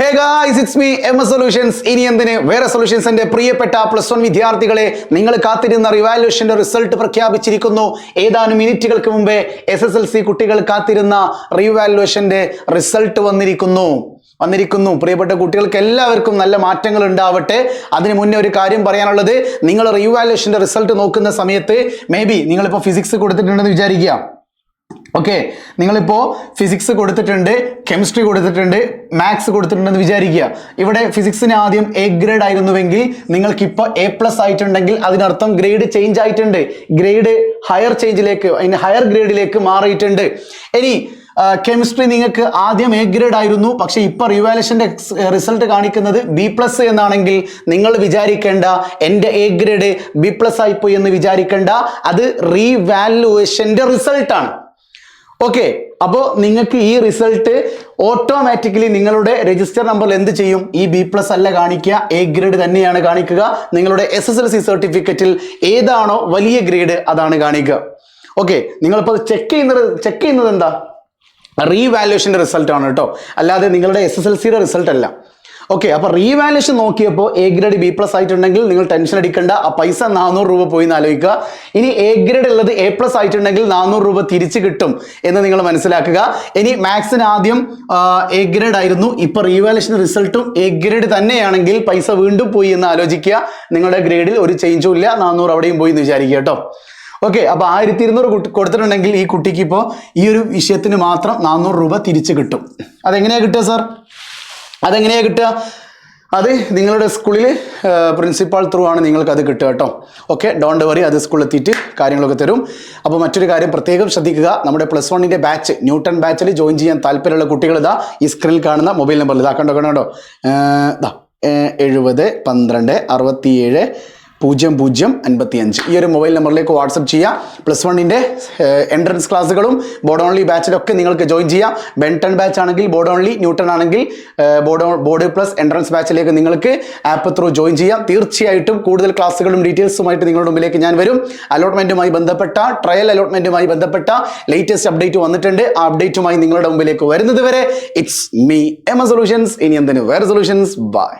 Hey guys, it's me MS solutions. ഇനി എന്തിന് വേറെ സൊല്യൂഷൻസിന്റെ പ്രിയപ്പെട്ട +1 വിദ്യാർത്ഥികളെ, നിങ്ങൾ കാത്തിരുന്ന റിവാലുവേഷന്റെ റിസൾട്ട് പ്രഖ്യാപിച്ചിരിക്കുന്നു. ഏതാനും മിനിറ്റുകൾക്ക് മുമ്പേ SSLC കുട്ടികൾ കാത്തിരുന്ന റിവാലുവേഷന്റെ റിസൾട്ട് വന്നിരിക്കുന്നു. പ്രിയപ്പെട്ട കുട്ടികൾക്ക് എല്ലാവർക്കും നല്ല മാറ്റങ്ങൾ ഉണ്ടാവട്ടെ. അതിന് മുന്നേ ഒരു കാര്യം പറയാനുള്ളത്, നിങ്ങൾ റിവാലുവേഷന്റെ റിസൾട്ട് നോക്കുന്ന സമയത്ത് മേ ബി നിങ്ങളിപ്പോൾ ഫിസിക്സ് കൊടുത്തിട്ടുണ്ടെന്ന് വിചാരിക്കുക. ഓക്കെ, നിങ്ങളിപ്പോൾ ഫിസിക്സ് കൊടുത്തിട്ടുണ്ട്, കെമിസ്ട്രി കൊടുത്തിട്ടുണ്ട്, മാത്സ് കൊടുത്തിട്ടുണ്ടെന്ന് വിചാരിക്കുക. ഇവിടെ ഫിസിക്സിന് ആദ്യം A ഗ്രേഡ് ആയിരുന്നുവെങ്കിൽ നിങ്ങൾക്കിപ്പോൾ A+ ആയിട്ടുണ്ടെങ്കിൽ അതിനർത്ഥം ഗ്രേഡ് ചേഞ്ച് ആയിട്ടുണ്ട്. ഗ്രേഡ് ഹയർ ഗ്രേഡിലേക്ക് മാറിയിട്ടുണ്ട്. ഇനി കെമിസ്ട്രി നിങ്ങൾക്ക് ആദ്യം A ഗ്രേഡ് ആയിരുന്നു, പക്ഷെ ഇപ്പൊ റിവാലുവേഷന്റെ റിസൾട്ട് കാണിക്കുന്നത് B+ എന്നാണെങ്കിൽ നിങ്ങൾ വിചാരിക്കേണ്ട എൻ്റെ A ഗ്രേഡ് B+ ആയിപ്പോയി എന്ന് വിചാരിക്കേണ്ട. അത് റീവാലുവേഷന്റെ റിസൾട്ടാണ്. ഓക്കെ, അപ്പോൾ നിങ്ങൾക്ക് ഈ റിസൾട്ട് ഓട്ടോമാറ്റിക്കലി നിങ്ങളുടെ രജിസ്റ്റർ നമ്പറിൽ എന്ത് ചെയ്യും? ഈ B+ അല്ല കാണിക്കുക, A ഗ്രേഡ് തന്നെയാണ് കാണിക്കുക. നിങ്ങളുടെ SSLC സർട്ടിഫിക്കറ്റിൽ ഏതാണോ വലിയ ഗ്രേഡ് അതാണ് കാണിക്കുക. ഓക്കെ, നിങ്ങളിപ്പോൾ ചെക്ക് ചെയ്യുന്നത് എന്താ? റീവാലുവേഷന്റെ റിസൾട്ട് ആണ് കേട്ടോ, അല്ലാതെ നിങ്ങളുടെ SSLCയുടെ റിസൾട്ട് അല്ല. ഓക്കെ, അപ്പൊ റീവാലുവേഷൻ നോക്കിയപ്പോൾ A ഗ്രേഡ് B+ ആയിട്ടുണ്ടെങ്കിൽ നിങ്ങൾ ടെൻഷൻ അടിക്കേണ്ട. ആ പൈസ 400 രൂപ പോയി എന്ന് ആലോചിക്കുക. ഇനി A ഗ്രേഡ് ഉള്ളത് A+ ആയിട്ടുണ്ടെങ്കിൽ 400 രൂപ തിരിച്ചു കിട്ടും എന്ന് നിങ്ങൾ മനസ്സിലാക്കുക. ഇനി മാത്സിന് ആദ്യം A ഗ്രേഡ് ആയിരുന്നു, ഇപ്പൊ റീവാലുവേഷൻ റിസൾട്ടും A ഗ്രേഡ് തന്നെയാണെങ്കിൽ പൈസ വീണ്ടും പോയി എന്ന് ആലോചിക്കുക. നിങ്ങളുടെ ഗ്രേഡിൽ ഒരു ചേഞ്ചും ഇല്ല, 400 അവിടെയും പോയി എന്ന് വിചാരിക്കുക കേട്ടോ. ഓക്കെ, അപ്പൊ 1200 കൊടുത്തിട്ടുണ്ടെങ്കിൽ ഈ കുട്ടിക്ക് ഇപ്പോൾ ഈ ഒരു വിഷയത്തിന് മാത്രം 400 രൂപ തിരിച്ചു കിട്ടും. അതെങ്ങനെയാ കിട്ടുക സാർ? അതെങ്ങനെയാ കിട്ടുക? അത് നിങ്ങളുടെ സ്കൂളിൽ പ്രിൻസിപ്പാൾ ത്രൂ ആണ് നിങ്ങൾക്ക് അത് കിട്ടുക കേട്ടോ. ഓക്കെ, ഡോണ്ട് വറി, അത് സ്കൂളിൽ എത്തിയിട്ട് കാര്യങ്ങളൊക്കെ തരും. അപ്പോൾ മറ്റൊരു കാര്യം പ്രത്യേകം ശ്രദ്ധിക്കുക, നമ്മുടെ +1ന്റെ ബാച്ച് ന്യൂട്ടൺ ബാച്ചിൽ ജോയിൻ ചെയ്യാൻ താല്പര്യമുള്ള കുട്ടികൾ ഇതാ ഈ സ്ക്രീനിൽ കാണുന്ന മൊബൈൽ നമ്പറിൽ ഇതാ കണ്ടോ 70 12 67 0055 ഈ ഒരു മൊബൈൽ നമ്പറിലേക്ക് വാട്സപ്പ് ചെയ്യാം. +1ന്റെ എൻട്രൻസ് ക്ലാസ്സുകളും ബോർഡ് ഓൺലി ബാച്ചിലൊക്കെ നിങ്ങൾക്ക് ജോയിൻ ചെയ്യാം. ബെൻടൺ ബാച്ച് ആണെങ്കിൽ ബോർഡ് ഓൺലി, ന്യൂട്ടൺ ആണെങ്കിൽ ബോർഡ് പ്ലസ് എൻട്രൻസ് ബാച്ചിലേക്ക് നിങ്ങൾക്ക് ആപ്പ് ത്രൂ ജോയിൻ ചെയ്യാം. തീർച്ചയായിട്ടും കൂടുതൽ ക്ലാസ്സുകളും ഡീറ്റെയിൽസുമായിട്ട് നിങ്ങളുടെ മുമ്പിലേക്ക് ഞാൻ വരും. അലോട്ട്മെന്റുമായി ബന്ധപ്പെട്ട ട്രയൽ അലോട്ട്മെന്റുമായി ബന്ധപ്പെട്ട ലേറ്റസ്റ്റ് അപ്ഡേറ്റ് വന്നിട്ടുണ്ട്. ആ അപ്ഡേറ്റുമായി നിങ്ങളുടെ മുമ്പിലേക്ക് വരുന്നത് വരെ ഇറ്റ്സ് മീ MS സൊല്യൂഷൻസ്. ഇനി എന്തിന് വേറെ സൊല്യൂഷൻസ്. ബൈ.